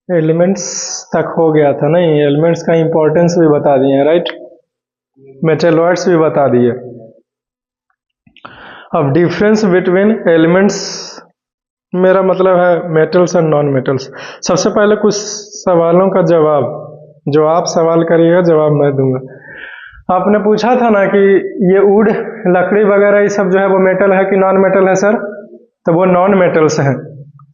Elements तक हो गया था, नहीं एलिमेंट्स का इंपॉर्टेंस भी बता दिए, राइट। मेटेलॉइड्स भी बता दिए। अब डिफरेंस बिटवीन एलिमेंट्स, मेरा मतलब है मेटल्स एंड नॉन मेटल्स। सबसे पहले कुछ सवालों का जवाब, जो आप सवाल करिएगा जवाब मैं दूंगा। आपने पूछा था ना कि ये वुड, लकड़ी वगैरह ये सब जो है वो मेटल है कि नॉन मेटल है सर? तो वो नॉन मेटल्स हैं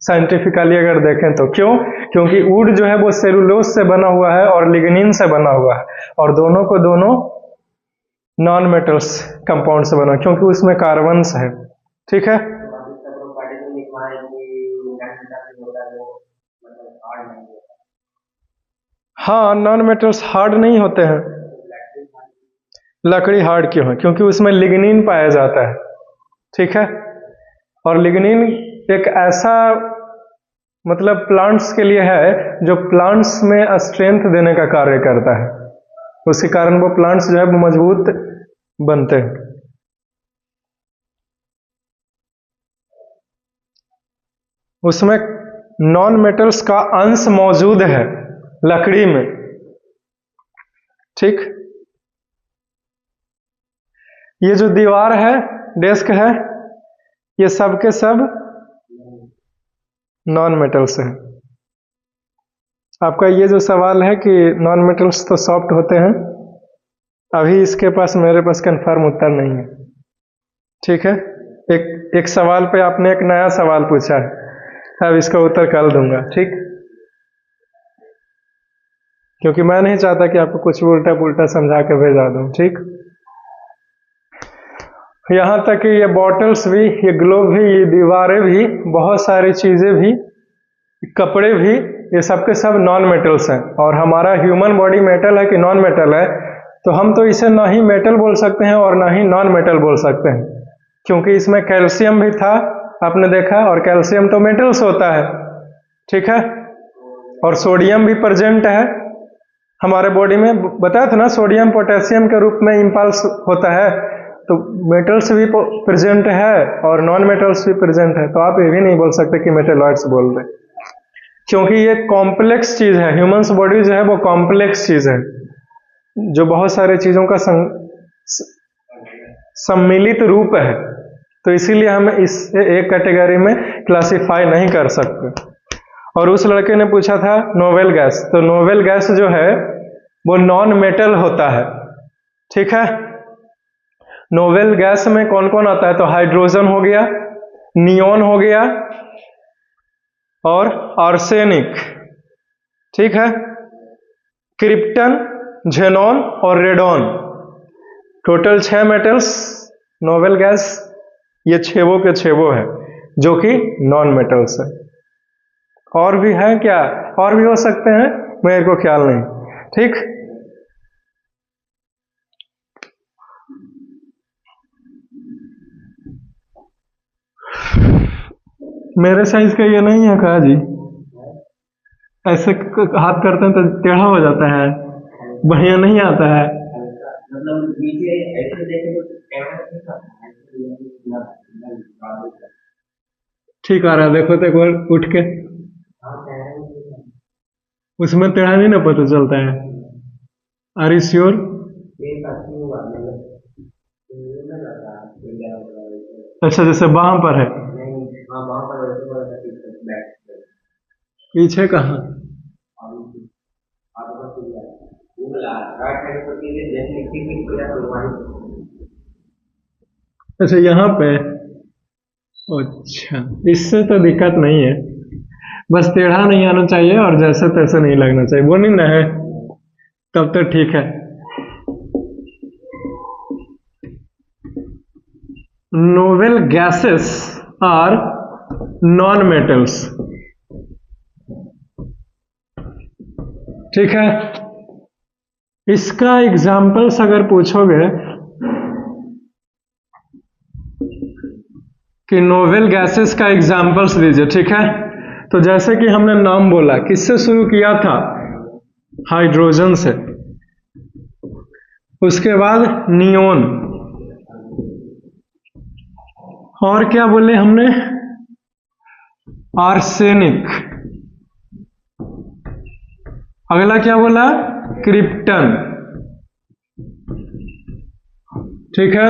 साइंटिफिकली अगर देखें तो। क्यों? क्योंकि वुड जो है वो सेलुलोज से बना हुआ है और लिग्निन से बना हुआ है, और दोनों को दोनों नॉन मेटल्स कंपाउंड से बना, क्योंकि उसमें कार्बन्स है। ठीक है, हाँ नॉन मेटल्स हार्ड नहीं होते हैं। लकड़ी हार्ड क्यों है? क्योंकि उसमें लिग्निन पाया जाता है। ठीक है, और लिग्निन एक ऐसा मतलब प्लांट्स के लिए है जो प्लांट्स में स्ट्रेंथ देने का कार्य करता है, उसी कारण वो प्लांट्स जो है वो मजबूत बनते हैं। उसमें नॉन मेटल्स का अंश मौजूद है लकड़ी में। ठीक, ये जो दीवार है, डेस्क है, ये सब के सब नॉन मेटल्स है। आपका ये जो सवाल है कि नॉन मेटल्स तो सॉफ्ट होते हैं, अभी इसके पास मेरे पास कंफर्म उत्तर नहीं है। ठीक है, एक सवाल पे आपने एक नया सवाल पूछा है, अब इसका उत्तर कल दूंगा। ठीक, क्योंकि मैं नहीं चाहता कि आपको कुछ उल्टा पुल्टा समझा के भेजा दूं। ठीक, यहाँ तक कि ये बॉटल्स भी, ये ग्लोब भी, ये दीवारें भी, बहुत सारी चीजें भी, कपड़े भी, ये सब के सब नॉन मेटल्स हैं। और हमारा ह्यूमन बॉडी मेटल है कि नॉन मेटल है? तो हम तो इसे ना ही मेटल बोल सकते हैं और ना ही नॉन मेटल बोल सकते हैं, क्योंकि इसमें कैल्शियम भी था, आपने देखा, और कैल्शियम तो मेटल्स होता है। ठीक है, और सोडियम भी प्रेजेंट है हमारे बॉडी में, बताया था ना, सोडियम पोटेशियम के रूप में इम्पल्स होता है। तो मेटल्स भी प्रेजेंट है और नॉन मेटल्स भी प्रेजेंट है, तो आप ये भी नहीं बोल सकते कि मेटेलॉइड्स बोल रहे, क्योंकि ये कॉम्प्लेक्स चीज है। ह्यूमंस बॉडी जो है वो कॉम्प्लेक्स चीज है, जो बहुत सारी चीजों का सम्मिलित रूप है, तो इसीलिए हम इसे एक कैटेगरी में क्लासिफाई नहीं कर सकते। और उस लड़के ने पूछा था नोवेल गैस, तो नोवेल गैस जो है वो नॉन मेटल होता है। ठीक है, नोवेल गैस में कौन कौन आता है? तो हाइड्रोजन हो गया, नियोन हो गया, और आर्सेनिक। ठीक है, क्रिप्टन, झेनॉन और radon, total 6 metals novel gas, ये छेवों के छेवों है जो कि नॉन मेटल्स है। और भी है क्या? और भी हो सकते हैं, मेरे को ख्याल नहीं। ठीक, मेरे साइज का ये नहीं है का जी, ऐसे हाथ करते हैं तो टेढ़ा हो जाता है, बढ़िया नहीं आता है। मतलब नीचे ऐसे देखे तो ठीक आ रहा है, देखो तो एक बार उठ के, उसमें टेढ़ा नहीं ना पता चलता है। Are you sure? अच्छा, जैसे बाह पर है, पीछे कहाँ? अच्छा, यहाँ पे। अच्छा, इससे तो दिक्कत नहीं है, बस टेढ़ा नहीं आना चाहिए और जैसे तैसे नहीं लगना चाहिए, वो नहीं ना है, तब तो ठीक है। Noble gases are non metals. ठीक है, इसका एग्जाम्पल्स अगर पूछोगे कि नोवेल गैसेस का एग्जाम्पल्स दीजिए, ठीक है, तो जैसे कि हमने नाम बोला, किससे शुरू किया था? हाइड्रोजन से, उसके बाद नियोन, और क्या बोले हमने? आर्सेनिक, अगला क्या बोला? क्रिप्टन। ठीक है,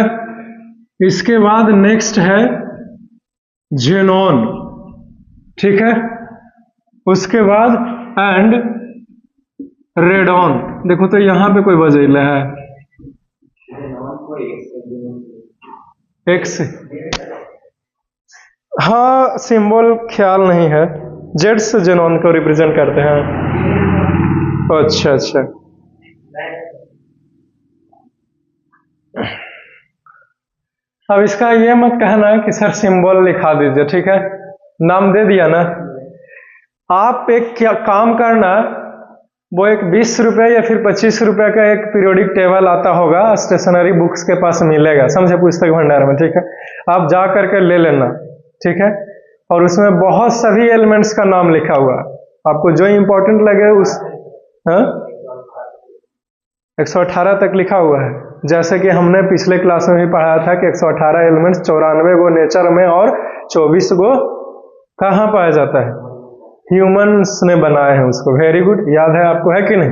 इसके बाद नेक्स्ट है जेनॉन। ठीक है, उसके बाद एंड रेडॉन। देखो तो यहां पे कोई वजीला है एक्स। हाँ, सिंबल ख्याल नहीं है। जेड से जेनॉन को रिप्रेजेंट करते हैं। अच्छा अच्छा, अब इसका ये मत कहना कि सर सिंबल लिखा दीजिए। ठीक है, नाम दे दिया ना। आप एक क्या काम करना, वो एक 20 रुपए या फिर 25 रुपए का एक पीरियोडिक टेबल आता होगा, स्टेशनरी बुक्स के पास मिलेगा, समझे, पुस्तक भंडार में। ठीक है, आप जा करके ले लेना। ठीक है, और उसमें बहुत सभी एलिमेंट्स का नाम लिखा हुआ, आपको जो इंपॉर्टेंट लगे उस 118 तक लिखा हुआ है। जैसे कि हमने पिछले क्लास में भी पढ़ाया था कि 118 एलिमेंट्स 94 गो नेचर में और 24 गो कहाँ पाया जाता है? ह्यूमंस ने बनाए हैं उसको। वेरी गुड, याद है आपको, है कि नहीं?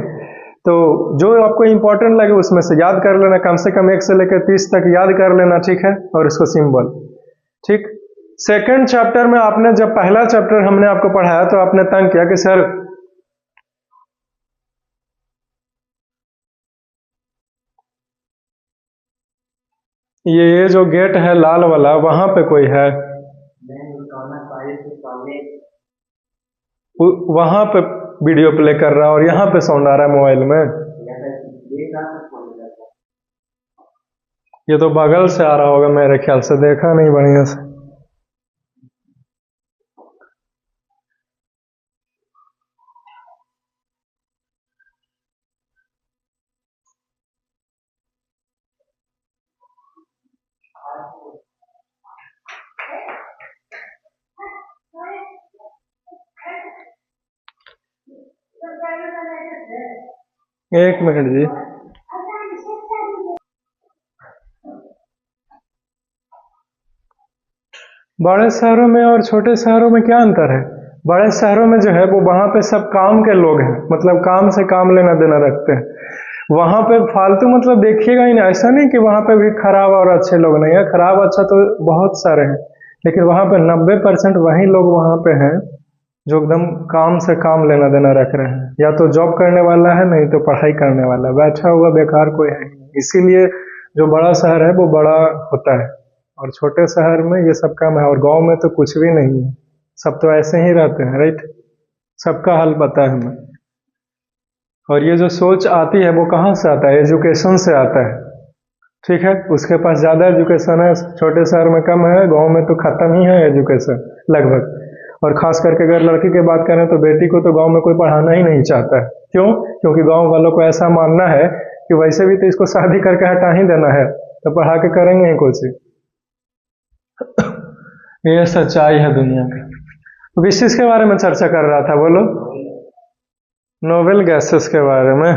तो जो आपको इंपॉर्टेंट लगे उसमें से याद कर लेना, कम से कम 1 से लेकर 30 तक याद कर लेना। ठीक है, और इसको सिंबल। ठीक, सेकंड चैप्टर में आपने, जब पहला चैप्टर हमने आपको पढ़ाया तो आपने तंग किया कि सर ये जो गेट है लाल वाला, वहां पे कोई है, वहां पे वीडियो प्ले कर रहा है और यहाँ पे साउंड आ रहा है मोबाइल में। ये तो बगल से आ रहा होगा मेरे ख्याल से, देखा नहीं बढ़िया से। एक मिनट जी। बड़े शहरों में और छोटे शहरों में क्या अंतर है? बड़े शहरों में जो है वो वहां पे सब काम के लोग हैं, मतलब काम से काम लेना देना रखते हैं। वहां पे फालतू मतलब देखिएगा ही नहीं। ऐसा नहीं कि वहां पे भी खराब और अच्छे लोग नहीं है, खराब अच्छा तो बहुत सारे हैं, लेकिन वहां पे 90% वही लोग वहां पे हैं जो एकदम काम से काम लेना देना रख रहे हैं। या तो जॉब करने वाला है, नहीं तो पढ़ाई करने वाला है, बैठा हुआ बेकार कोई है नहीं। इसीलिए जो बड़ा शहर है वो बड़ा होता है और छोटे शहर में ये सब कम है। और गांव में तो कुछ भी नहीं है, सब तो ऐसे ही रहते हैं। राइट, सबका हाल पता है हमें। और ये जो सोच आती है वो कहाँ से आता है? एजुकेशन से आता है। ठीक है, उसके पास ज्यादा एजुकेशन है, छोटे शहर में कम है, गांव में तो खत्म ही है एजुकेशन लगभग। और खास करके अगर लड़की की बात करें तो बेटी को तो गांव में कोई पढ़ाना ही नहीं चाहता है। क्यों? क्योंकि गांव वालों को ऐसा मानना है कि वैसे भी तो इसको शादी करके हटा ही देना है, तो पढ़ा के करेंगे ही कुछ। ये सच्चाई है दुनिया की। तो किस चीज के बारे में चर्चा कर रहा था, बोलो? नोबेल गैसेस के बारे में।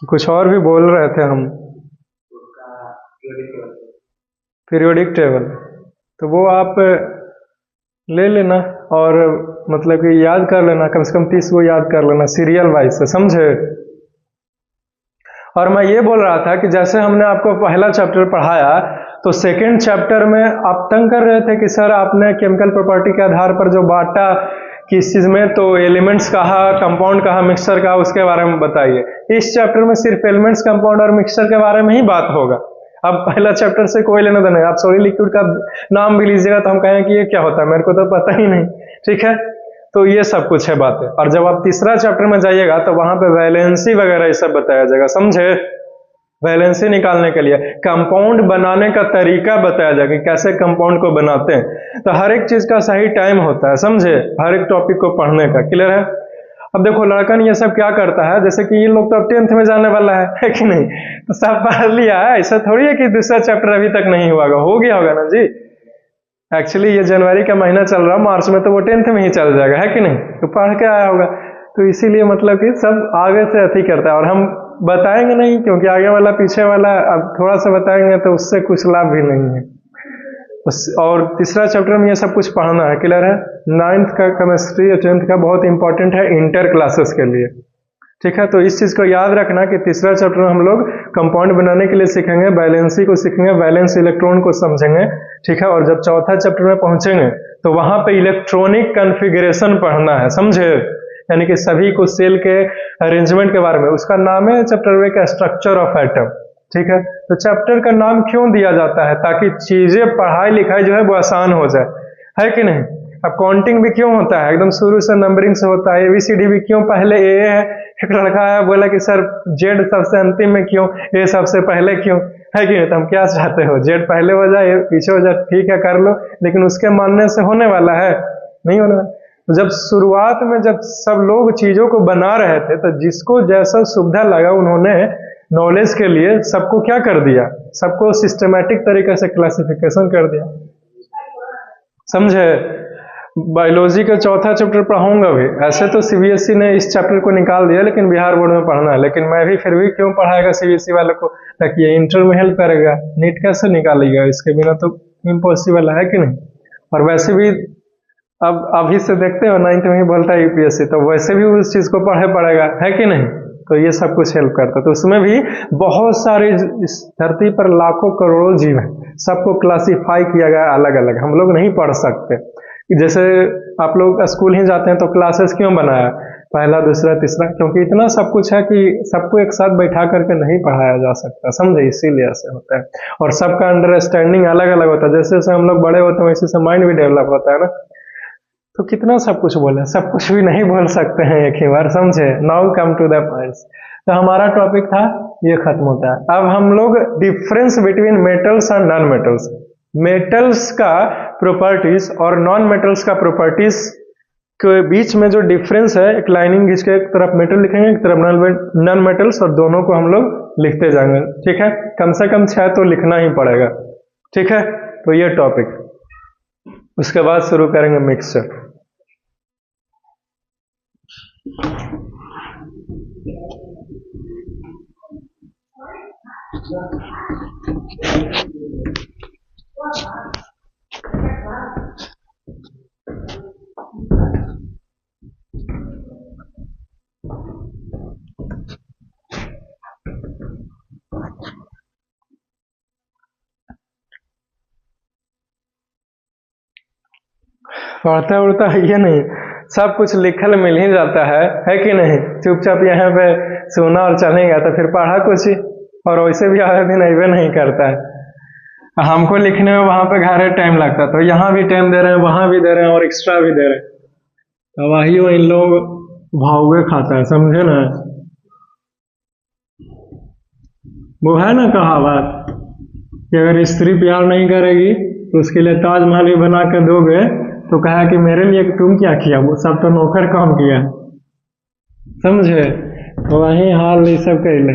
कुछ और भी बोल रहे थे हम, पीरियोडिक टेबल। तो वो आप ले लेना और मतलब कि याद कर लेना, कम से कम 30 को याद कर लेना सीरियल वाइज से, समझे? और मैं ये बोल रहा था कि जैसे हमने आपको पहला चैप्टर पढ़ाया तो सेकंड चैप्टर में आप तंग कर रहे थे कि सर आपने केमिकल प्रॉपर्टी के आधार पर जो बांटा किस चीज में, तो एलिमेंट्स कहा, कंपाउंड कहा, मिक्सचर कहा, उसके बारे में बताइए। इस चैप्टर में सिर्फ एलिमेंट्स, कंपाउंड और मिक्सचर के बारे में ही बात होगा। अब पहला चैप्टर से कोई लेना देना है। आप सॉलिड लिक्विड का नाम भी लीजिएगा तो हम कहेंगे कि ये क्या होता है, मेरे को तो पता ही नहीं। ठीक है, तो ये सब कुछ है बातें। और जब आप तीसरा चैप्टर में जाइएगा तो वहां पे वैलेंसी वगैरह ये सब बताया जाएगा, समझे? वैलेंसी निकालने के लिए कंपाउंड बनाने का तरीका बताया जाएगा, कैसे कंपाउंड को बनाते हैं। तो हर एक चीज का सही टाइम होता है, समझे, हर एक टॉपिक को पढ़ने का। क्लियर है? अब देखो लड़कन ये सब क्या करता है, जैसे कि ये लोग तो अब 10th में जाने वाला है कि नहीं? तो सब पढ़ लिया है, ऐसा थोड़ी है कि दूसरा चैप्टर अभी तक नहीं हुआ, हो गया होगा ना जी। एक्चुअली ये जनवरी का महीना चल रहा है, मार्च में तो वो 10th में ही चल जाएगा, है कि नहीं? तो पढ़ के आया होगा। तो इसीलिए मतलब कि सब आगे से अति करता है और हम बताएंगे नहीं, क्योंकि आगे वाला पीछे वाला अब थोड़ा सा बताएंगे तो उससे कुछ लाभ भी नहीं है। और तीसरा चैप्टर में ये सब कुछ पढ़ना है। क्लियर है? 9th का केमिस्ट्री और 10th का बहुत इंपॉर्टेंट है इंटर क्लासेस के लिए। ठीक है, तो इस चीज को याद रखना कि तीसरा चैप्टर में हम लोग कंपाउंड बनाने के लिए सीखेंगे, बैलेंसी को सीखेंगे, बैलेंस इलेक्ट्रॉन को समझेंगे। ठीक है, और जब चौथा चैप्टर में पहुंचेंगे तो वहां पे इलेक्ट्रॉनिक कॉन्फ़िगरेशन पढ़ना है, समझे, यानी कि सभी को सेल के अरेंजमेंट के बारे में। उसका नाम है चैप्टर वे का स्ट्रक्चर ऑफ एटम। ठीक है, तो चैप्टर का नाम क्यों दिया जाता है? ताकि चीजें पढ़ाई लिखाई जो है वो आसान हो जाए, है कि नहीं। अब काउंटिंग भी क्यों होता है, एकदम शुरू से नंबरिंग से होता है। एबीसीडी भी क्यों पहले ए है, एक लड़का है बोला कि सर जेड सबसे अंतिम में क्यों, ए सबसे पहले क्यों, है कि नहीं। तो हम क्या चाहते हो, जेड पहले हो जाए, ए पीछे हो जाए, ठीक है कर लो, लेकिन उसके मानने से होने वाला है नहीं होने वाला। तो जब शुरुआत में जब सब लोग चीजों को बना रहे थे तो जिसको जैसा सुविधा लगा उन्होंने नॉलेज के लिए सबको क्या कर दिया, सबको सिस्टमेटिक तरीके से क्लासिफिकेशन कर दिया, समझे। बायोलॉजी का चौथा चैप्टर पढ़ाऊंगा भी। ऐसे तो सीबीएसई ने इस चैप्टर को निकाल दिया, लेकिन बिहार बोर्ड में पढ़ना है। लेकिन मैं भी फिर भी क्यों पढ़ाएगा सीबीएसई वालों को, ताकि ये इंटर में हेल्प करेगा। नीट कैसे निकालेगा, इसके बिना तो इम्पॉसिबल है कि नहीं। और वैसे भी अब अभी से देखते हो 9th में ही बोलता है यूपीएससी, तो वैसे भी उस चीज को पढ़े पड़ेगा, है कि नहीं। तो ये सब कुछ हेल्प करता है। तो उसमें भी बहुत सारे, इस धरती पर लाखों करोड़ों जीव हैं, सबको क्लासीफाई किया गया अलग अलग, हम लोग नहीं पढ़ सकते। जैसे आप लोग स्कूल ही जाते हैं तो क्लासेस क्यों बनाया, पहला दूसरा तीसरा, क्योंकि इतना सब कुछ है कि सबको एक साथ बैठा करके नहीं पढ़ाया जा सकता, समझे, इसीलिए ऐसे होता है। और सबका अंडरस्टैंडिंग अलग अलग होता है। जैसे जैसे हम लोग बड़े होते हैं वैसे से माइंड भी डेवलप होता है ना। तो कितना सब कुछ बोले, सब कुछ भी नहीं बोल सकते हैं एक ही बार, समझे। Now come to the points. तो हमारा टॉपिक था ये खत्म होता है। अब हम लोग difference between metals and non metals, metals का प्रॉपर्टीज और नॉन मेटल्स का प्रॉपर्टीज के बीच में जो डिफरेंस है, एक लाइनिंग खींच के एक तरफ मेटल लिखेंगे, एक तरफ नॉन मेटल्स, और दोनों को हम लोग लिखते जाएंगे। ठीक है, कम से कम 6 तो लिखना ही पड़ेगा। ठीक है, तो ये टॉपिक, उसके बाद शुरू करेंगे मिक्सचर। पढ़ता उड़ता ये नहीं, सब कुछ लिखल मिल ही जाता है कि नहीं। चुपचाप यहाँ पे सुना और चलेगा तो फिर पढ़ा कुछ ही, और वैसे भी आधा दिन अबे नहीं करता है। हमको लिखने में वहां पे घरे टाइम लगता, तो यहाँ भी टाइम दे रहे हैं, वहां भी दे रहे हैं, और एक्स्ट्रा भी दे रहे हैं। तो वही इन लोग भावगे खाता है, समझे ना। वो है ना कहावत कि अगर स्त्री प्यार नहीं करेगी तो उसके लिए ताजमहल भी बना कर दोगे, तो कहा कि मेरे लिए तुम क्या किया, वो सब तो नौकर काम किया, समझे। तो वही हाल ये सब कहले।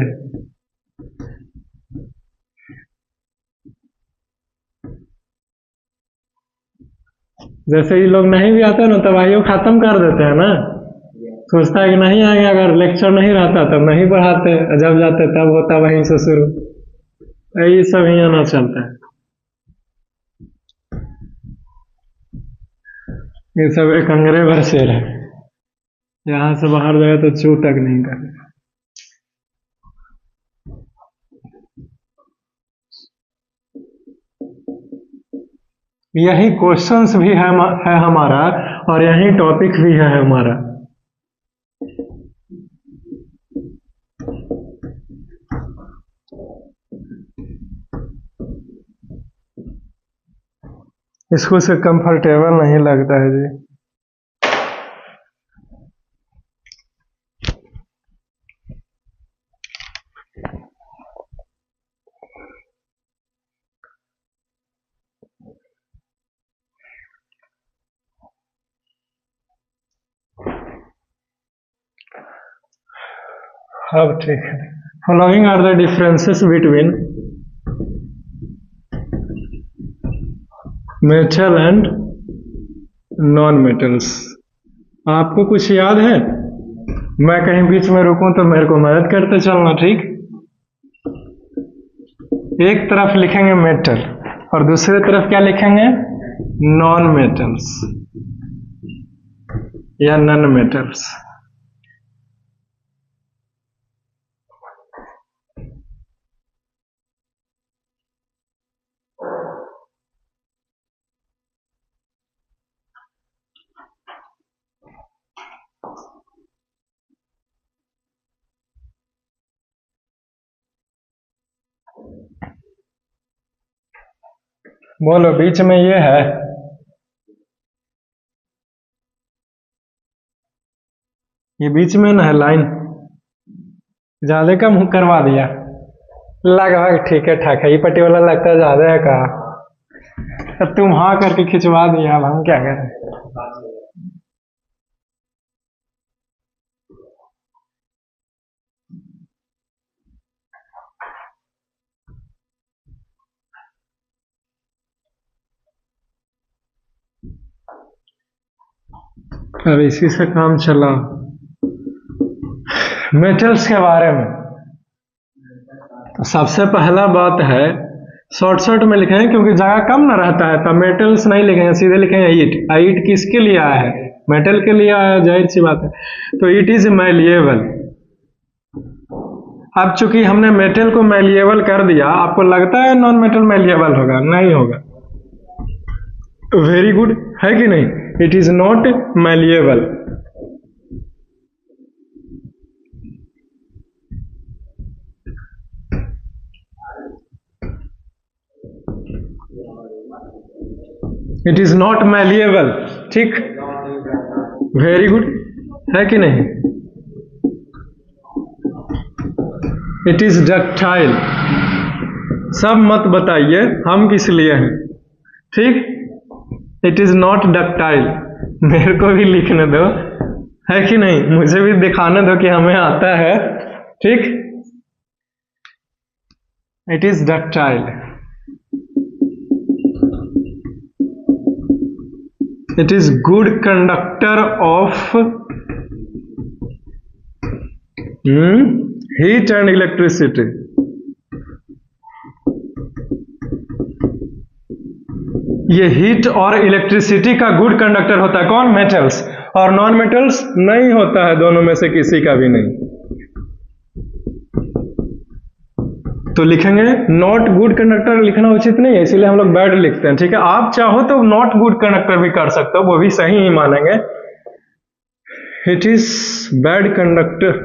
जैसे ये लोग नहीं भी आते ना तो वही खत्म कर देते हैं ना, सोचता है कि नहीं आएंगे, अगर लेक्चर नहीं रहता तब नहीं पढ़ाते, जब जाते तब होता वहीं से शुरू। यही सब ही आना चलता है। ये सब एक अंग्रेज भर शेर है, यहाँ से बाहर जाए तो चू तक नहीं करे। यही क्वेश्चंस भी है हमारा, और यही टॉपिक भी है हमारा। इसको से कंफर्टेबल नहीं लगता है जी। अब ठीक है। Following are the differences between metal and non metals. आपको कुछ याद है? मैं कहीं बीच में रुकूं तो मेरे को मदद करते चलना, ठीक। एक तरफ लिखेंगे मेटल और दूसरे तरफ क्या लिखेंगे, नॉन मेटल्स या नॉन मेटल्स। बोलो, बीच में ये है, ये बीच में ना है लाइन, ज्यादा कम करवा दिया, लगभग ठीक है ठाक है। ये पट्टी वाला लगता है ज्यादा है कहा, अब तुम हाँ करके खिंचवा दिया, अब हम क्या करें। अब इसी से काम चला। मेटल्स के बारे में तो सबसे पहला बात है, शॉर्ट में लिखेंगे क्योंकि जगह कम ना रहता है, तो मेटल्स नहीं लिखेंगे, सीधे लिखेंगे ईट। ईट किसके लिए आया है? मेटल के लिए आया है, जाहिर सी बात है। तो इट इज मैलिएबल। अब चूंकि हमने मेटल को मैलिएबल कर दिया, आपको लगता है नॉन मेटल मैलिएबल होगा? नहीं होगा। वेरी गुड, है कि नहीं? It is not malleable. It is not malleable, ठीक, वेरी गुड, है कि नहीं? It is ductile. सब मत बताइए हम किस लिए हैं, ठीक। इट इज नॉट डक्टाइल, मेरे को भी लिखने दो, है कि नहीं? मुझे भी दिखाने दो कि हमें आता है, ठीक। It is ductile. It is good conductor of heat and electricity. ये हीट और इलेक्ट्रिसिटी का गुड कंडक्टर होता है कौन? मेटल्स। और नॉन मेटल्स नहीं होता है, दोनों में से किसी का भी नहीं। तो लिखेंगे नॉट गुड कंडक्टर, लिखना उचित नहीं है, इसीलिए हम लोग बैड लिखते हैं, ठीक है। आप चाहो तो नॉट गुड कंडक्टर भी कर सकते हो, वो भी सही ही मानेंगे। It is bad conductor,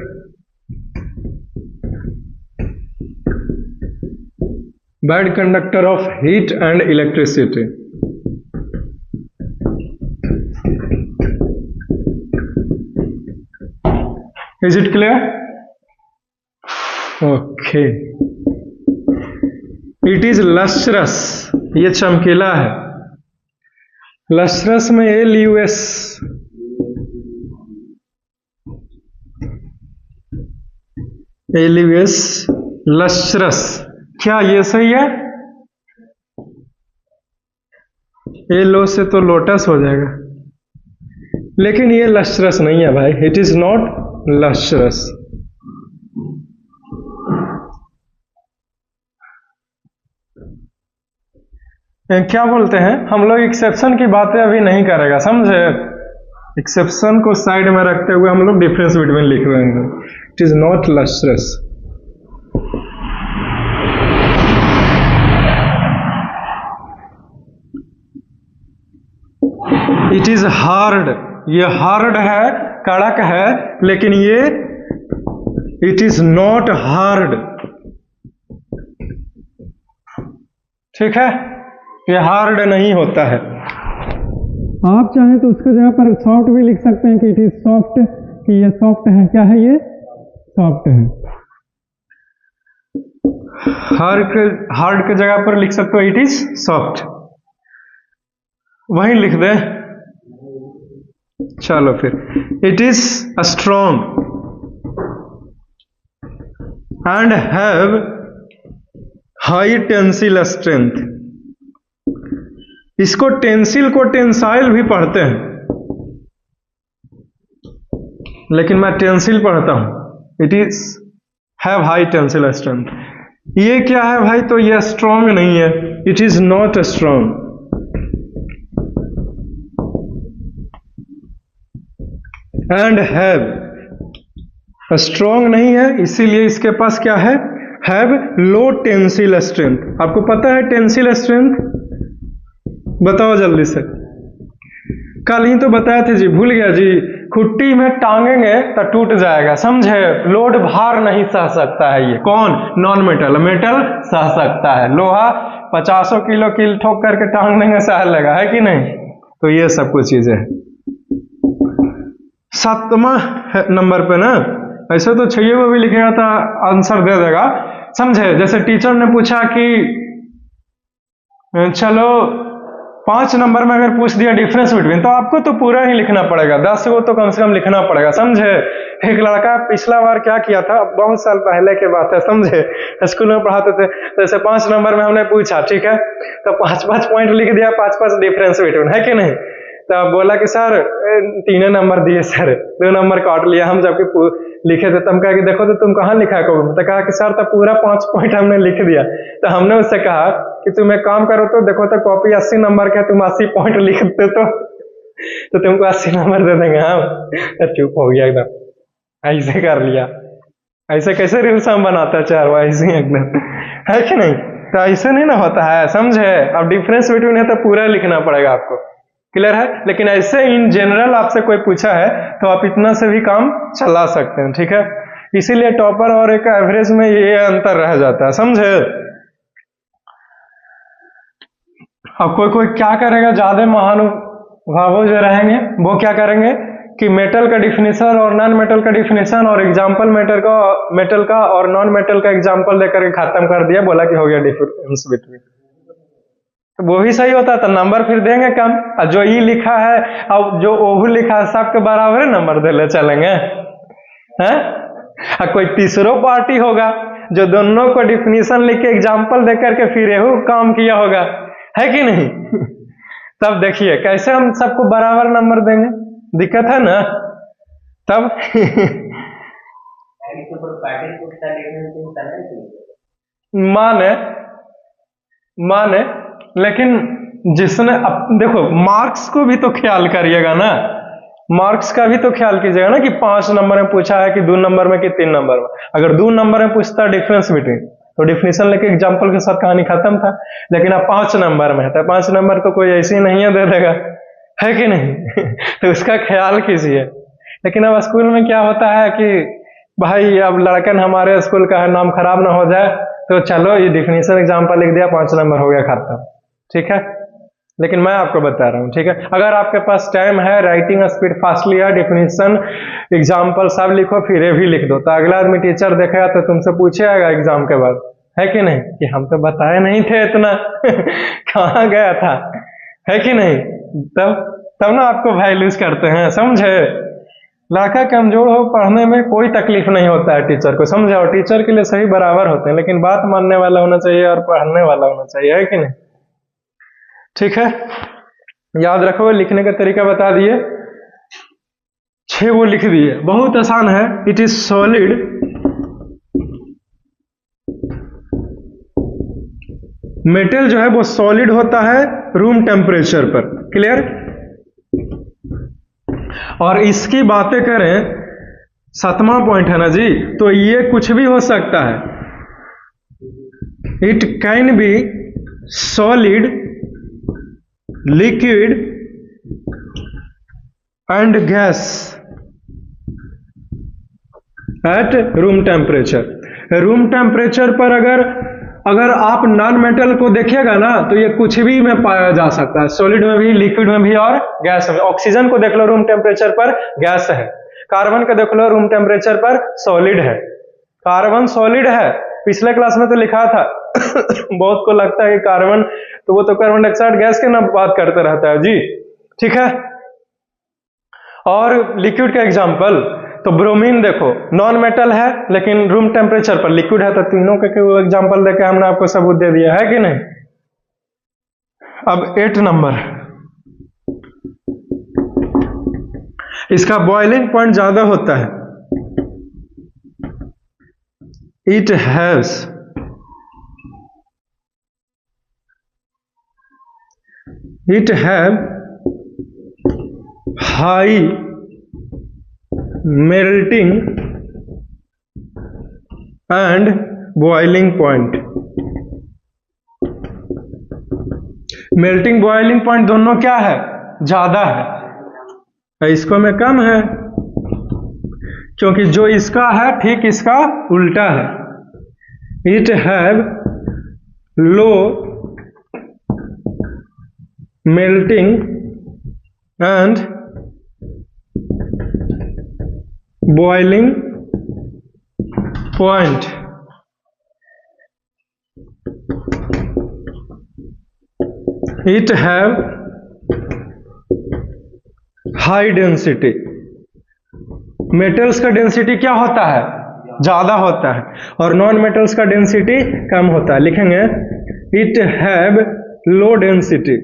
bad conductor of heat and electricity. Is it clear? Okay. It is lustrous, ये चमकीला है। लस्ट्रस में LUS, लस्ट्रस, क्या ये सही है? ये लो से तो लोटस हो जाएगा, लेकिन ये लस्ट्रस नहीं है भाई, इट इज नॉट लस्ट्रस। क्या बोलते हैं हम लोग, एक्सेप्शन की बातें अभी नहीं करेगा, समझे? एक्सेप्शन को साइड में रखते हुए हम लोग डिफरेंस बिटवीन लिख रहे हैं। It is not lustrous. It is hard, ये हार्ड है, कड़क है, लेकिन ये इट इज नॉट हार्ड, ठीक है। ये हार्ड नहीं होता है। आप चाहें तो उसके जगह पर सॉफ्ट भी लिख सकते हैं कि इट इज सॉफ्ट, कि ये सॉफ्ट है। क्या है ये? सॉफ्ट है। हार्ड के जगह पर लिख सकते हो इट इज सॉफ्ट, वहीं लिख दे। चलो फिर, it is strong and have high tensile strength. इसको टेंसिल को टेंसाइल भी पढ़ते हैं, लेकिन मैं टेंसिल पढ़ता हूं। It is have high tensile strength. ये क्या है भाई? तो ये स्ट्रॉन्ग नहीं है, it is not strong. And have, strong नहीं है, इसीलिए इसके पास क्या है? Have low tensile strength. आपको पता है टेंसिल स्ट्रेंथ? बताओ जल्दी से। कल ही तो बताया थे जी, भूल गया जी। खुट्टी में टांगेंगे तो टूट जाएगा, समझे। लोड भार नहीं सह सकता है ये। कौन? Non metal. मेटल सह सकता है। लोहा 50 किलो की ठोक करके टांग देंगे, सह लेगा, है कि नहीं। तो ये सब कुछ चीजें हैं। 7वां नंबर पे ना, ऐसे तो 6 को भी लिखेगा तो आंसर दे देगा, समझे। जैसे टीचर ने पूछा कि चलो 5 नंबर में अगर पूछ दिया डिफरेंस बिटवीन, तो आपको तो पूरा ही लिखना पड़ेगा, 10 को तो कम से कम लिखना पड़ेगा, समझे। एक लड़का पिछला बार क्या किया था, बहुत साल पहले की बात है, समझे, स्कूल में पढ़ाते थे। जैसे 5 नंबर में हमने पूछा, ठीक है, तो 5-5 पॉइंट लिख दिया, 5-5 डिफरेंस बिटवीन, है कि नहीं। तो बोला कि सर 3 नंबर दिए सर, 2 नंबर काट लिया हम, जबकि लिखे थे। तुम कहा कि देखो तो तुम कहाँ लिखा है कॉपी में, तो कहा कि सर तो पूरा 5 पॉइंट हमने लिख दिया। तो हमने उससे कहा कि तुम एक काम करो, तो देखो तो कॉपी 80 नंबर का, तुम 80 पॉइंट लिखते तो तुमको 80 नंबर दे देंगे हम। तो चुप हो गया एकदम, ऐसे कर लिया। ऐसे कैसे रील्स हम बनाते हैं 4 ऐसे एकदम, है कि नहीं। तो ऐसे नहीं ना होता है, समझे। अब डिफरेंस बिटवीन है तो पूरा लिखना पड़ेगा आपको, क्लियर है। लेकिन ऐसे इन जनरल आपसे कोई पूछा है तो आप इतना से भी काम चला सकते हैं, ठीक है। इसीलिए टॉपर और एक एवरेज में ये अंतर रह जाता है, समझे। अब कोई क्या करेगा, ज्यादा महानुभाव जो रहेंगे वो क्या करेंगे कि मेटल का डिफिनेशन और नॉन मेटल का डिफिनेशन और एग्जाम्पल मेटल का और नॉन मेटल का एग्जाम्पल देकर के खत्म कर दिया, बोला कि हो गया डिफरेंस बिटवीन। तो वो ही सही होता है, तो नंबर फिर देंगे कम। और जो ई लिखा है और जो ओहू लिखा है, सबके बराबर नंबर दे ले चलेंगे, हैं। और कोई तीसरो पार्टी होगा जो दोनों को डिफिनीशन लिख के एग्जाम्पल देकर के फिर एहू काम किया होगा, है कि नहीं। तब देखिए कैसे हम सबको बराबर नंबर देंगे, दिक्कत है ना तब। माने लेकिन जिसने देखो मार्क्स को भी तो ख्याल करिएगा ना, मार्क्स का भी तो ख्याल कीजिएगा ना कि 5 नंबर में पूछा है कि 2 नंबर में कि 3 नंबर में। अगर 2 नंबर में पूछता डिफरेंस बिटवीन तो डिफिनेशन लेके एग्जाम्पल के साथ कहानी खत्म था। लेकिन अब 5 नंबर में है तो 5 नंबर तो कोई ऐसे ही नहीं है दे देगा, है कि नहीं। तो उसका ख्याल कीजिए। लेकिन अब स्कूल में क्या होता है कि भाई अब लड़कन हमारे स्कूल का है, नाम खराब ना हो जाए, तो चलो ये डिफिनेशन एग्जाम्पल लिख दिया, 5 नंबर हो गया खत्म, ठीक है। लेकिन मैं आपको बता रहा हूं, ठीक है, अगर आपके पास टाइम है, राइटिंग स्पीड फास्टली है, डिफिनेशन एग्जाम्पल सब लिखो, फिर ये भी लिख दो, तो अगला आदमी टीचर देखेगा तो तुमसे पूछेगा एग्जाम के बाद, है कि नहीं, कि हम तो बताए नहीं थे इतना। कहाँ गया था, है कि नहीं। तब ना आपको वैल्यूज करते हैं, समझे। लड़का कमजोर हो पढ़ने में कोई तकलीफ नहीं होता है टीचर को, समझे। और टीचर के लिए सही बराबर होते हैं, लेकिन बात मानने वाला होना चाहिए और पढ़ने वाला होना चाहिए, है कि नहीं। ठीक है, याद रखो, लिखने का तरीका बता दिए, 6 वो लिख दिए, बहुत आसान है। इट इज सॉलिड मेटल जो है वो सॉलिड होता है रूम टेम्परेचर पर, क्लियर। और इसकी बातें करें, 7वां पॉइंट है ना जी, तो ये कुछ भी हो सकता है। It can be solid, liquid and gas at room temperature. Room temperature पर अगर आप नॉन मेटल को देखिएगा ना, तो ये कुछ भी में पाया जा सकता है, सॉलिड में भी, लिक्विड में भी और गैस में। ऑक्सीजन को देख लो रूम टेम्परेचर पर गैस है, कार्बन को देख लो रूम टेम्परेचर पर सॉलिड है। कार्बन सॉलिड है, पिछले क्लास में तो लिखा था। बहुत को लगता है कि कार्बन, तो वो तो कार्बन डाइऑक्साइड गैस के ना बात करते रहता है जी, ठीक है। और लिक्विड का एग्जांपल तो ब्रोमीन देखो, नॉन मेटल है लेकिन रूम टेम्परेचर पर लिक्विड है, तो तीनों के एग्जांपल देके हमने आपको सबूत दे दिया, है कि नहीं। अब 8 नंबर, इसका बॉइलिंग पॉइंट ज्यादा होता है। It has high melting and boiling point. Melting boiling point दोनों क्या है, ज्यादा है। इसको में कम है, क्योंकि जो इसका है ठीक इसका उल्टा है। It have low melting and boiling point. It have high density. Metals का डेंसिटी क्या होता है? ज्यादा होता है, और नॉन मेटल्स का डेंसिटी कम होता है। लिखेंगे इट हैव लो डेंसिटी।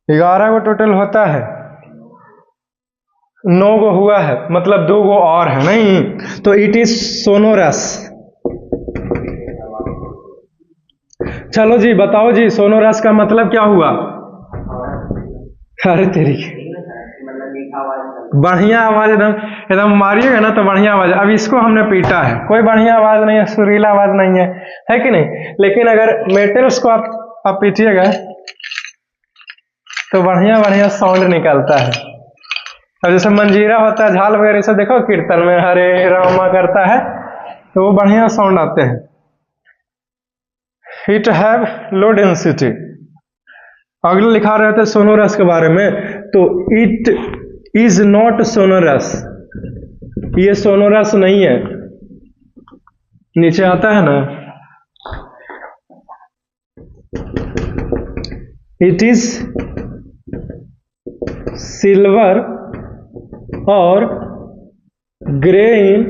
ग्यारह गो टोटल होता है, 9 गो हुआ है, मतलब 2 गो और है नहीं, तो इट इज सोनोरस। चलो जी बताओ जी, सोनोरस का मतलब क्या हुआ? अरे तेरी बढ़िया आवाज, एकदम एकदम मारिएगा ना तो बढ़िया आवाज। अब इसको हमने पीटा है, कोई बढ़िया आवाज नहीं है, सुरीला आवाज नहीं है कि नहीं? लेकिन अगर मेटल्स को आप पीटिएगा तो बढ़िया बढ़िया साउंड निकलता है। अब जैसे मंजीरा होता है, झाल वगैरह से देखो कीर्तन में हरे रामा करता है, तो वो बढ़िया साउंड आते हैं। It have low density. अगले लिखा रहे थे सोनोरस के बारे में, तो इट इज नॉट सोनोरस। ये सोनोरस नहीं है, नीचे आता है ना, इट इज सिल्वर और ग्रे इन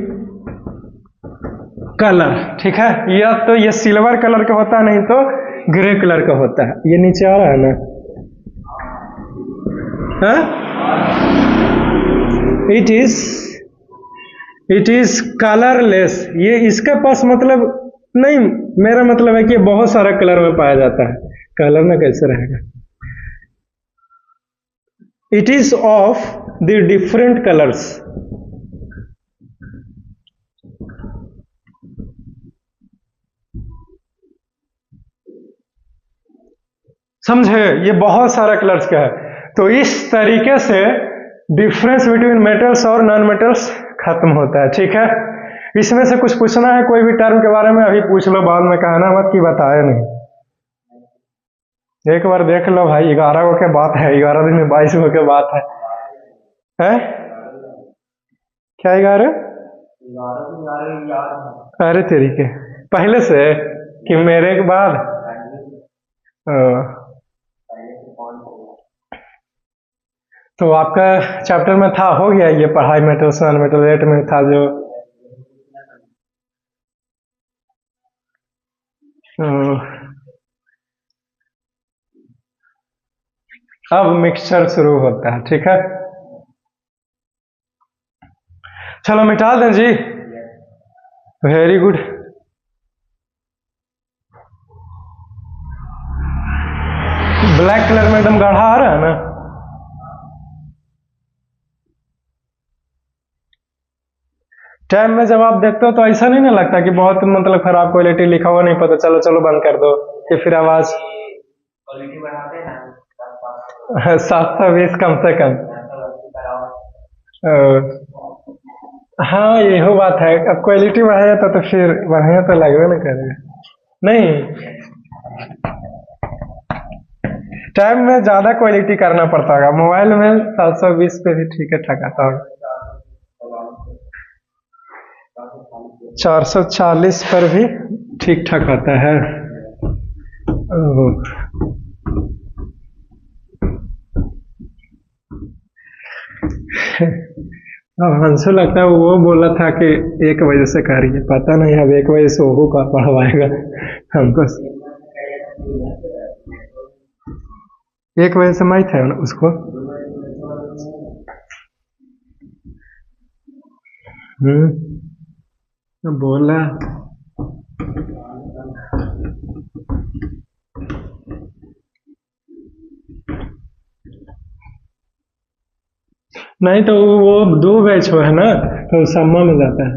कलर। ठीक है, या तो ये सिल्वर कलर का होता है, नहीं तो ग्रे कलर का होता है। ये नीचे आ रहा है ना, इट इज कलरलेस। ये इसके पास मतलब नहीं, मेरा मतलब है कि बहुत सारा कलर में पाया जाता है, कलर में कैसे रहेगा? It is of the different colours. समझे? ये बहुत सारा कलर्स का है। तो इस तरीके से डिफरेंस बिटवीन मेटल्स और नॉन मेटल्स खत्म होता है। ठीक है, इसमें से कुछ पूछना है कोई भी टर्म के बारे में, अभी पूछ लो, बाद में कहना मत कि बताया नहीं। एक बार देख लो भाई, 11 गो के बात है, 11 दिन में 22 गो के बात है? क्या 11? अरे तेरी के पहले से कि मेरे के बाद? तो आपका चैप्टर में था, हो गया ये पढ़ाई, मेटल्स नॉन मेटल, रेट में था जो। अब मिक्सचर शुरू होता है। ठीक है, चलो मिटा दें जी। Very good. ब्लैक कलर में एकदम गाढ़ा आ रहा है ना? टाइम में जब आप देखते हो तो ऐसा नहीं ना लगता कि बहुत मतलब खराब क्वालिटी लिखा हुआ नहीं पता, चलो चलो बंद कर दो, कि फिर आवाज क्वालिटी बढ़ाते हैं ना 720 कम से कम। हाँ यही बात है, अब क्वालिटी बढ़ाया तो फिर बढ़िया तो लगेगा ना करेगा। नहीं, टाइम में ज्यादा क्वालिटी करना पड़ता होगा, मोबाइल में 720 पे भी ठीक है ठाक आता होगा। 440 पर भी ठीक ठाक आता है। अब हमसे लगता है वो बोला था कि 1 बजे से करिए, पता नहीं अब 1 बजे से वो का पढ़वाएगा हमको। 1 बजे से मैं था उसको। बोला नहीं तो वो 2 बैच हो है ना, तो सम्मा में जाता है।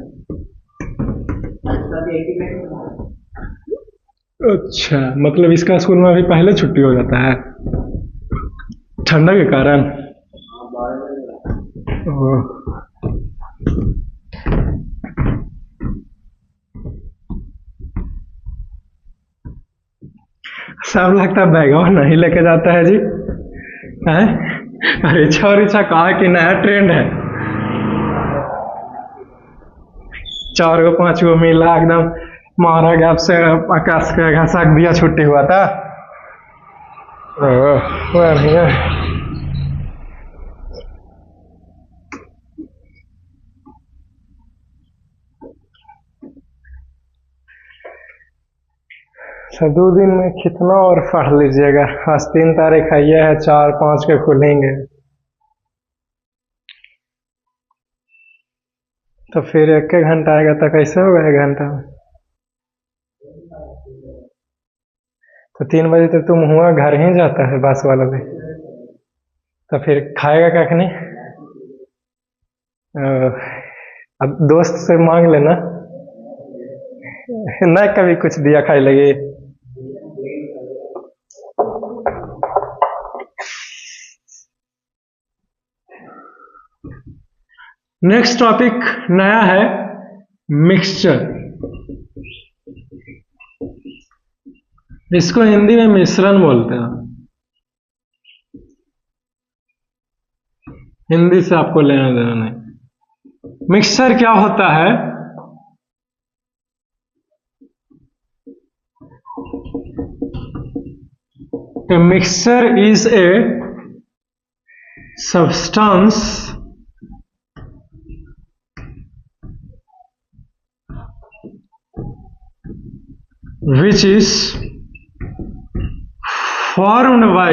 अच्छा, मतलब इसका स्कूल में अभी पहले छुट्टी हो जाता है ठंडा के कारण। ओह, सब लगता बैगवा नहीं लेके जाता है जी। हैं? अरे रिक्शा कहा कि नया ट्रेंड है, 4 गो 5 गो मिला एकदम मारा गैप से आकाश का घसक दिया, छुट्टी हुआ था। बढ़िया। अच्छा, 2 दिन में कितना और पढ़ लीजिएगा? आज 3 तारीख है, ये है 4 5 के खुलेंगे, तो फिर 1 घंटा आएगा तो कैसे होगा 1 घंटा में? तो 3 बजे तक तुम हुआ घर ही जाता है बस वाला भी, तो फिर खाएगा क्या कि नहीं? अब दोस्त से मांग लेना ना, कभी कुछ दिया खाई लगे। नेक्स्ट टॉपिक नया है, मिक्सचर। इसको हिंदी में मिश्रण बोलते हैं। हिंदी से आपको लेना देना नहीं। मिक्सचर क्या होता है? A mixture is a substance which is formed by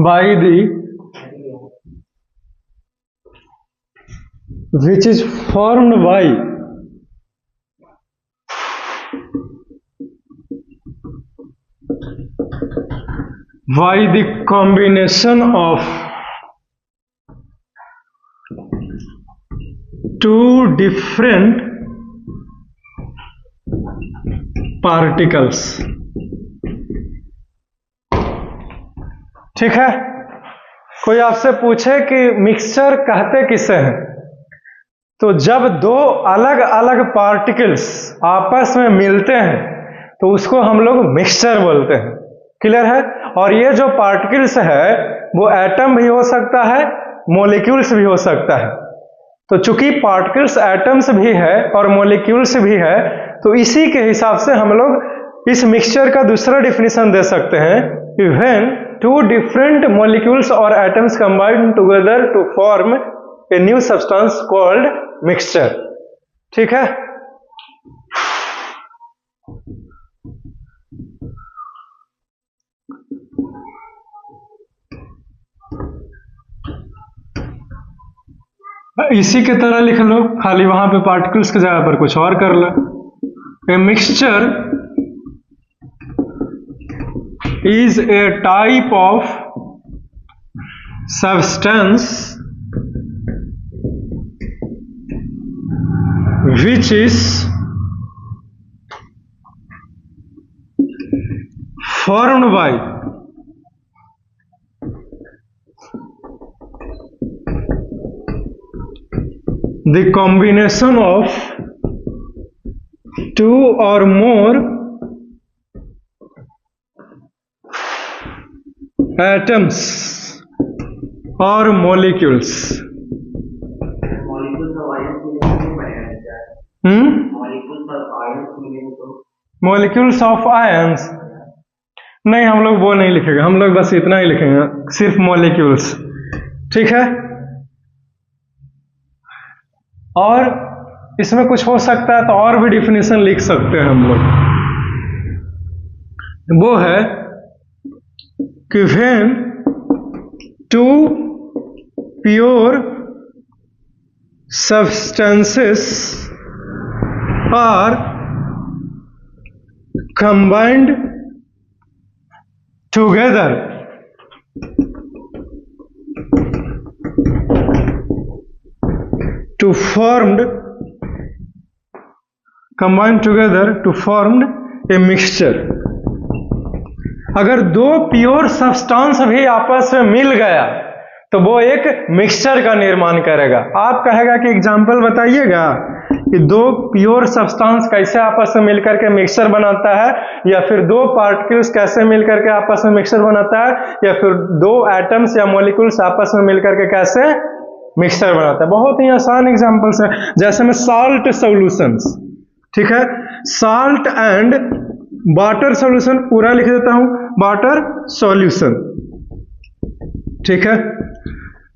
the which is formed by the combination of 2 different particles। ठीक है, कोई आपसे पूछे कि मिक्सचर कहते किसे हैं, तो जब 2 अलग अलग पार्टिकल्स आपस में मिलते हैं तो उसको हम लोग मिक्सचर बोलते हैं। क्लियर है? और ये जो पार्टिकल्स है वो एटम भी हो सकता है, मॉलिक्यूल्स भी हो सकता है। तो चूंकि पार्टिकल्स एटम्स भी है और मॉलिक्यूल्स भी है, तो इसी के हिसाब से हम लोग इस मिक्सचर का दूसरा डिफिनेशन दे सकते हैं कि when 2 different molecules or atoms combine together to form a new substance called mixture। ठीक है? इसी के तरह लिख लो, खाली वहां पे पार्टिकल्स की जगह पर कुछ और कर लो। A mixture is a type of substance which is formed by the combination of 2 or more atoms or molecules। Molecules of ions नहीं, हम लोग वो नहीं लिखेंगे, हम लोग बस इतना ही लिखेंगे, सिर्फ molecules। ठीक है? और इसमें कुछ हो सकता है तो और भी डिफिनेशन लिख सकते हैं हम लोग। वो है कि when 2 pure substances are combined together to formed, combine together to formed a mixture. अगर दो प्योर सब्सटेंस भी आपस में मिल गया तो वो एक मिक्सचर का निर्माण करेगा। आप कहेगा कि एग्जाम्पल बताइएगा कि दो प्योर सब्सटेंस कैसे आपस में मिलकर के मिक्सचर बनाता है, या फिर दो पार्टिकल्स कैसे मिलकर के आपस में मिक्सचर बनाता है, या फिर दो एटम्स या मॉलिक्यूल्स आपस में मिलकर के कैसे मिक्सचर बनाता है। बहुत ही आसान एग्जांपल्स है, जैसे मैं साल्ट सॉल्यूशंस, ठीक है, साल्ट एंड वाटर सॉल्यूशन पूरा लिख देता हूं, वाटर सॉल्यूशन, ठीक है,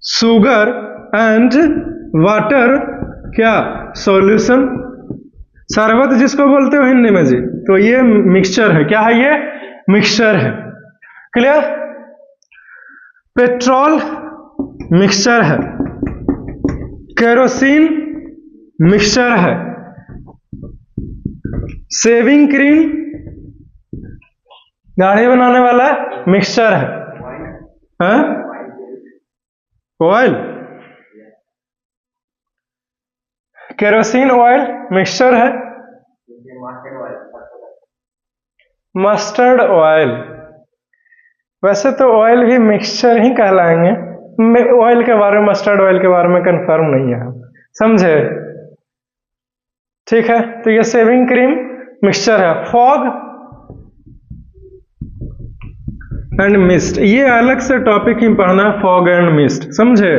शुगर एंड वाटर क्या सॉल्यूशन, शरबत जिसको बोलते हो हिंदी में जी, तो ये मिक्सचर है। क्या है ये? मिक्सचर है। क्लियर? पेट्रोल मिक्सचर है, केरोसिन मिक्सचर है, शेविंग क्रीम दाढ़ी बनाने वाला मिक्सचर है, ऑयल, केरोसिन ऑयल मिक्सचर है, मस्टर्ड ऑयल, वैसे तो ऑयल भी मिक्सचर ही कहलाएंगे, ऑयल के बारे में, मस्टर्ड ऑयल के बारे में कंफर्म नहीं है, समझे? ठीक है, तो ये शेविंग क्रीम मिक्सचर है। फॉग एंड मिस्ट, ये अलग से टॉपिक ही पढ़ना है, फॉग एंड मिस्ट, समझे?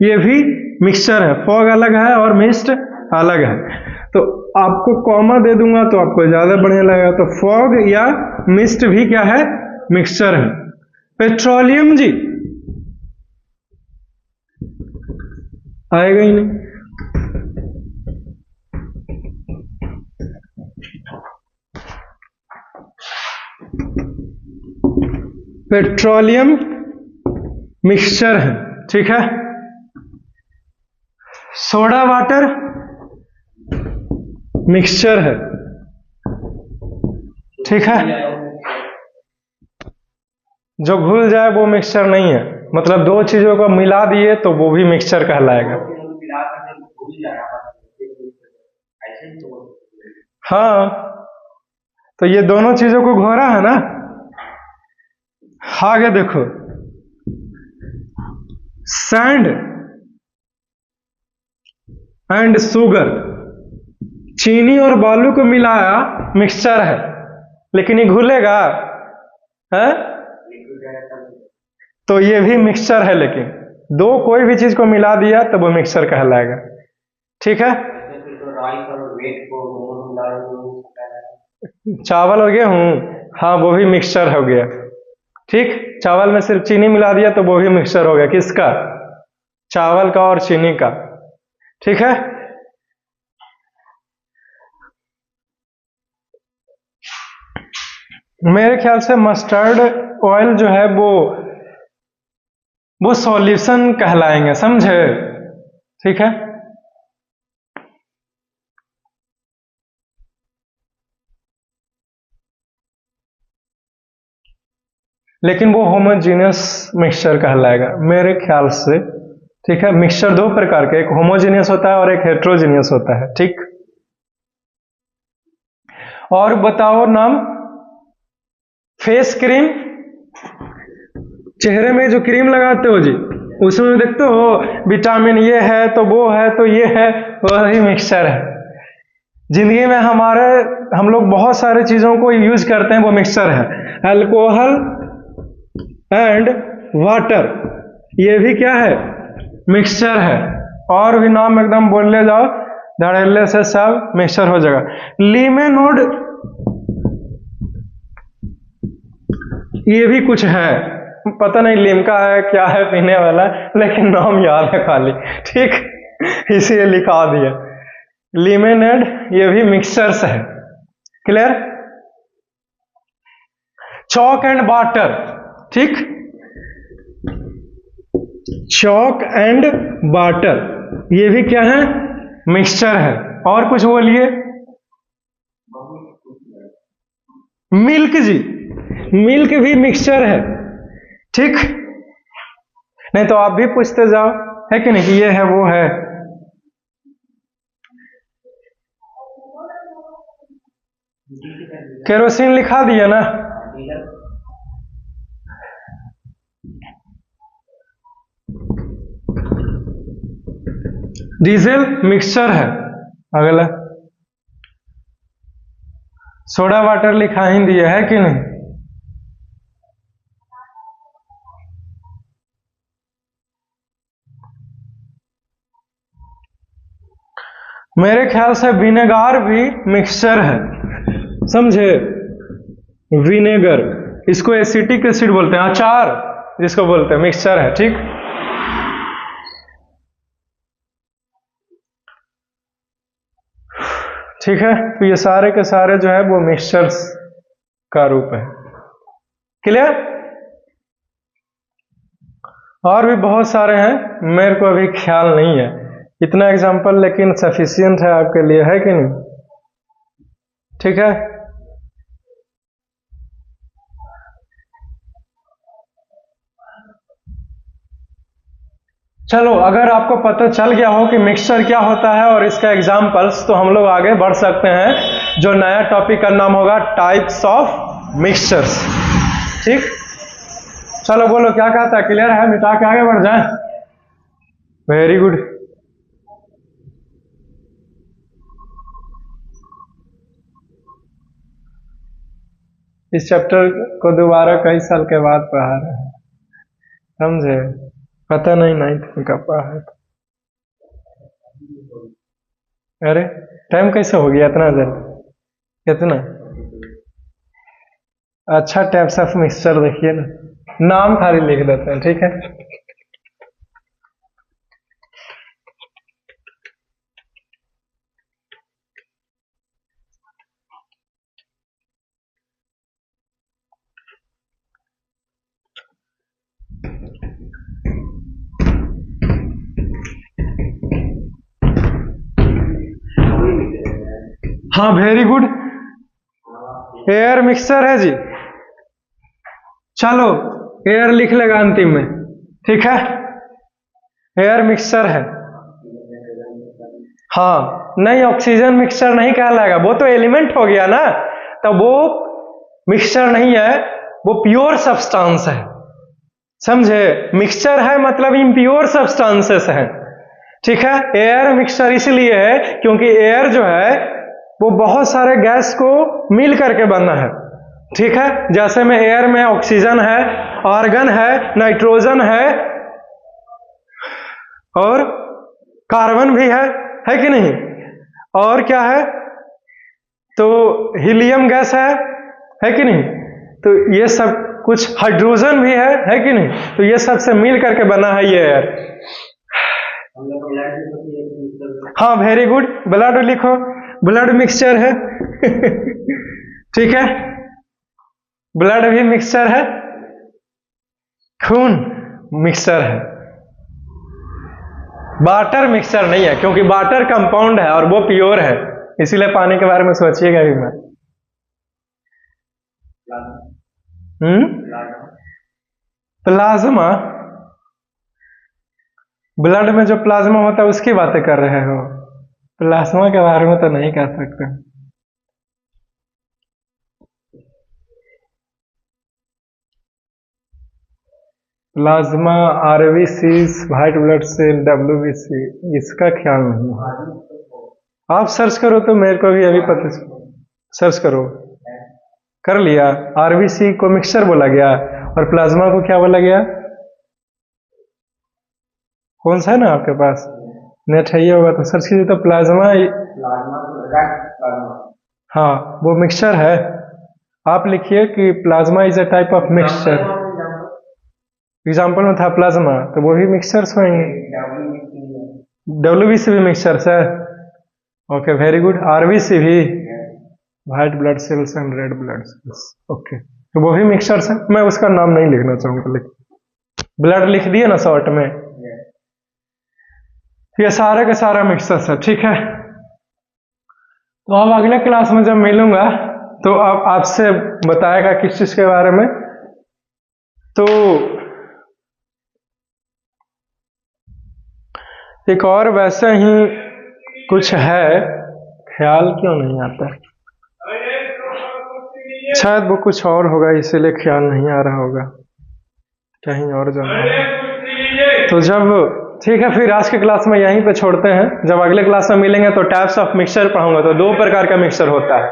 ये भी मिक्सचर है, फॉग अलग है और मिस्ट अलग है। तो आपको कॉमा दे दूंगा तो आपको ज्यादा बढ़िया लगेगा। तो फॉग या मिस्ट भी क्या है? मिक्सचर है। पेट्रोलियम जी आएगा ही नहीं। पेट्रोलियम मिक्सचर है, ठीक है। सोडा वाटर मिक्सचर है, ठीक है। जो घुल जाए वो मिक्सचर नहीं है, मतलब दो चीजों को मिला दिए तो वो भी मिक्सचर कहलाएगा। हाँ, तो ये दोनों चीजों को घोरा है ना। आगे देखो, सैंड एंड शुगर, चीनी और बालू को मिलाया मिक्सचर है, लेकिन ये घुलेगा है? तो ये भी मिक्सचर है, लेकिन दो कोई भी चीज को मिला दिया तो वो मिक्सचर कहलाएगा, ठीक है। चावल और गेहूं, हाँ वो भी मिक्सचर हो गया, ठीक। चावल में सिर्फ चीनी मिला दिया तो वो भी मिक्सचर हो गया, किसका? चावल का और चीनी का, ठीक है। मेरे ख्याल से मस्टर्ड ऑयल जो है वो सॉल्यूशन कहलाएंगे, समझे? ठीक है। लेकिन वो होमोजीनियस मिक्सचर कहलाएगा मेरे ख्याल से, ठीक है। मिक्सचर दो प्रकार के, एक होमोजीनियस होता है और एक हेट्रोजीनियस होता है, ठीक। और बताओ नाम। फेस क्रीम, चेहरे में जो क्रीम लगाते हो जी, उसमें देखते हो विटामिन ये है तो वो है तो ये है, वही मिक्सचर है। जिंदगी में हम लोग बहुत सारे चीजों को यूज करते हैं, वो मिक्सचर है। अल्कोहल एंड वाटर, ये भी क्या है? मिक्सचर है। और भी नाम एकदम बोल ले जाओ, धड़ल्ले से सब मिक्सचर हो जाएगा। लीमेनोड, ये भी कुछ है, पता नहीं लिमका है क्या है पीने वाला, लेकिन नाम याद है खाली, ठीक, इसीलिए लिखा दिया। लीमेनेड, ये भी मिक्सचर्स है, क्लियर। चॉक एंड वाटर, ठीक, चॉक एंड वाटर, ये भी क्या है? मिक्सचर है। और कुछ बोलिए। मिल्क जी, मिल्क भी मिक्सचर है, ठीक। नहीं तो आप भी पूछते जाओ, है कि नहीं, कि ये है वो है, केरोसिन लिखा दिया ना। डीजल मिक्सचर है। अगला सोडा वाटर लिखा ही दिया है कि नहीं? मेरे ख्याल से विनेगार भी मिक्सचर है, समझे? विनेगर, इसको एसिटिक एसिड बोलते हैं, अचार जिसको बोलते हैं, मिक्सचर है, ठीक। ठीक है, तो ये सारे के सारे जो है वो मिक्सचर्स का रूप है। क्लियर? और भी बहुत सारे हैं, मेरे को अभी ख्याल नहीं है। इतना एग्जाम्पल लेकिन सफिशिएंट है आपके लिए, है कि नहीं? ठीक है। चलो, अगर आपको पता चल गया हो कि मिक्सचर क्या होता है और इसका एग्जाम्पल्स, तो हम लोग आगे बढ़ सकते हैं। जो नया टॉपिक का नाम होगा टाइप्स ऑफ मिक्सचर्स। ठीक, चलो बोलो क्या कहता है? क्लियर है? मिटा के आगे बढ़ जाए। Very good. इस चैप्टर को दोबारा कई साल के बाद पढ़ा रहे हैं, समझे? पता नहीं 9th में कब पढ़ा है। अरे टाइम कैसे हो गया इतना जल्दी? कितना अच्छा टाइप्स ऑफ मिक्सचर देखिए ना, नाम खाली लिख देते हैं, ठीक है। हाँ वेरी गुड, एयर मिक्सचर है जी। चलो एयर लिख लेगा अंतिम में, ठीक है। एयर मिक्सचर है। हाँ नहीं, ऑक्सीजन मिक्सचर नहीं कहलाएगा, वो तो एलिमेंट हो गया ना, तो वो मिक्सचर नहीं है, वो प्योर सब्सटेंस है, समझे? मिक्सचर है मतलब इम्प्योर सब्सटेंसेस है, ठीक है। एयर मिक्सचर इसलिए है क्योंकि एयर जो है वो बहुत सारे गैस को मिल करके बना है, ठीक है। जैसे में एयर में ऑक्सीजन है, आर्गन है, नाइट्रोजन है और कार्बन भी है कि नहीं? और क्या है? तो हीलियम गैस है कि नहीं? तो ये सब कुछ, हाइड्रोजन भी है कि नहीं? तो ये सब से मिल करके बना है ये एयर। हाँ वेरी गुड, ब्लड लिखो, ब्लड मिक्सचर है ठीक है, ब्लड भी मिक्सचर है, खून मिक्सचर है। वाटर मिक्सचर नहीं है क्योंकि वाटर कंपाउंड है और वो प्योर है, इसीलिए पानी के बारे में सोचिएगा भी मत। प्लाज्मा, ब्लड में जो प्लाज्मा होता है उसकी बातें कर रहे हो, प्लाज्मा के बारे में तो नहीं कह सकते। Plasma, RBC, white blood cell, WBC, इसका ख्याल नहीं। आप सर्च करो तो मेरे को भी अभी पता चला। सर्च करो, कर लिया। आरबीसी को मिक्सचर बोला गया और प्लाज्मा को क्या बोला गया? कौन सा है ना आपके पास नेट है, ये होगा तो सर्च कीजिए तो प्लाज्मा। हाँ वो मिक्सचर है। आप लिखिए कि plasma is a type of mixture. Example में था प्लाज्मा, तो वो भी मिक्सचर्स होंगे। डब्ल्यूबीसी भी मिक्सचर्स है। Okay very good. आरबीसी भी, white blood cells and red blood cells, okay, तो वो भी मिक्सचर्स है। मैं उसका नाम नहीं लिखना चाहूंगा, लिख ब्लड लिख दिए ना शॉर्ट में। ये सारे का सारा मिक्सचर्स है, ठीक है। तो अब अगले क्लास में जब मिलूंगा तो अब आपसे बताएगा किस चीज के बारे में। तो एक और वैसे ही कुछ है, ख्याल क्यों नहीं आता? शायद वो कुछ और होगा इसीलिए ख्याल नहीं आ रहा होगा, कहीं और जाना होगा। तो जब ठीक है, फिर आज के क्लास में यहीं पे छोड़ते हैं। जब अगले क्लास में मिलेंगे तो टाइप्स ऑफ मिक्सचर पढ़ाऊंगा। तो दो प्रकार का मिक्सचर होता है,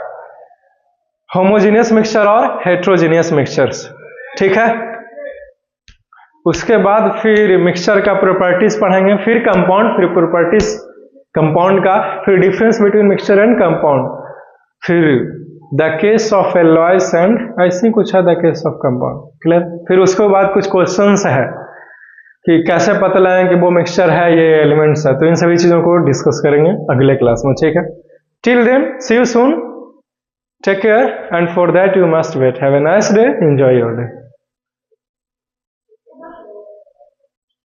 होमोजीनियस मिक्सचर और हेट्रोजीनियस मिक्सचर्स। ठीक है, उसके बाद फिर मिक्सचर का प्रॉपर्टीज पढ़ेंगे, फिर कंपाउंड, फिर प्रॉपर्टीज कंपाउंड का, फिर difference between mixture and compound, फिर the case of alloys and ऐसी कुछ है the case of compound. Clear? फिर उसके बाद कुछ क्वेश्चंस है कि कैसे पता लगाएं कि वो मिक्सचर है, ये एलिमेंट्स है। तो इन सभी चीजों को डिस्कस करेंगे अगले क्लास में। ठीक है, till then see you soon, take care, and for that you must wait. Have a nice day, enjoy your day.